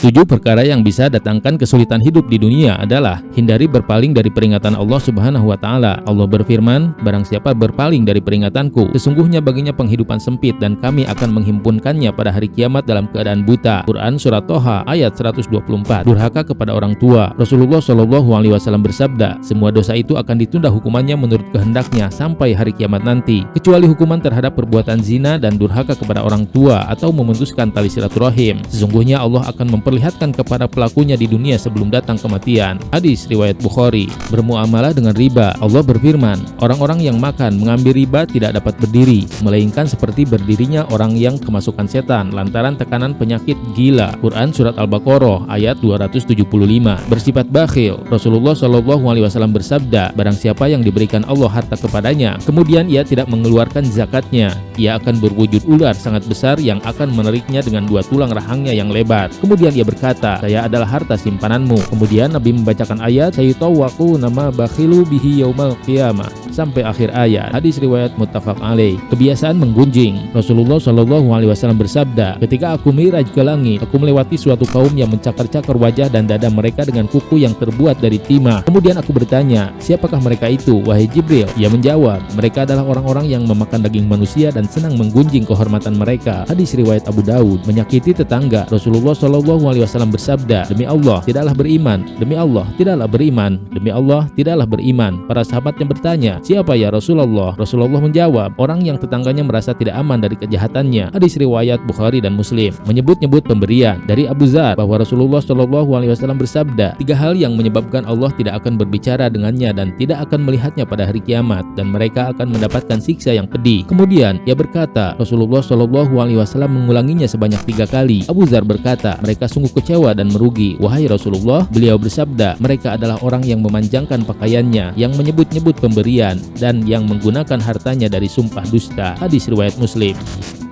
7 perkara yang bisa datangkan kesulitan hidup di dunia adalah hindari berpaling dari peringatan Allah Subhanahu wa taala. Allah berfirman, barang siapa berpaling dari peringatanku, sesungguhnya baginya penghidupan sempit dan kami akan menghimpunkannya pada hari kiamat dalam keadaan buta. Quran Surat Toha ayat 124. Durhaka kepada orang tua. Rasulullah SAW bersabda, semua dosa itu akan ditunda hukumannya menurut kehendaknya sampai hari kiamat nanti, kecuali hukuman terhadap perbuatan zina dan durhaka kepada orang tua atau memutuskan tali silaturahim. Sesungguhnya Allah akan memperlihatkan kepada pelakunya di dunia sebelum datang kematian. Hadis riwayat Bukhari. Bermuamalah dengan riba. Allah berfirman, orang-orang yang makan mengambil riba tidak dapat berdiri, melainkan seperti berdirinya orang yang kemasukan setan lantaran tekanan penyakit gila. Quran Surat Al-Baqarah ayat 275. Bersifat bakhil. Rasulullah SAW bersabda, barang siapa yang diberikan Allah harta kepadanya, kemudian ia tidak mengeluarkan zakatnya, ia akan berwujud ular sangat besar yang akan menariknya dengan 2 tulang rahangnya yang lebar. Kemudian ia berkata, saya adalah harta simpananmu. Kemudian Nabi membacakan ayat, sayutawwaqu nama bakhilu bihi yaumal qiyamah, sampai akhir ayat. Hadis riwayat muttafaq alaih. Kebiasaan menggunjing. Rasulullah SAW bersabda, ketika aku mi'raj ke langit, aku melewati suatu kaum yang mencakar-cakar wajah dan dada mereka dengan kuku yang terbuat dari timah. Kemudian aku bertanya, siapakah mereka itu, wahai Jibril? Ia menjawab, mereka adalah orang-orang yang memakan daging manusia dan senang menggunjing kehormatan mereka. Hadis riwayat Abu Daud. Menyakiti tetangga. Rasulullah SAW bersabda, demi Allah tidaklah beriman, demi Allah tidaklah beriman, demi Allah tidaklah beriman. Para sahabat yang bertanya, siapa ya Rasulullah? Rasulullah menjawab, orang yang tetangganya merasa tidak aman dari kejahatannya. Hadis riwayat Bukhari dan Muslim. Menyebut-nyebut pemberian. Dari Abu Dzar bahwa Rasulullah SAW bersabda, 3 hal yang menyebabkan Allah tidak akan berbicara dengannya dan tidak akan melihatnya pada hari kiamat, dan mereka akan mendapatkan siksa yang pedih. Kemudian ia berkata, Rasulullah SAW mengulanginya sebanyak 3 kali. Abu Dzar berkata, mereka sungguh kecewa dan merugi. Wahai Rasulullah, beliau bersabda, mereka adalah orang yang memanjangkan pakaiannya, yang menyebut-nyebut pemberian, dan yang menggunakan hartanya dari sumpah dusta. Hadis riwayat Muslim.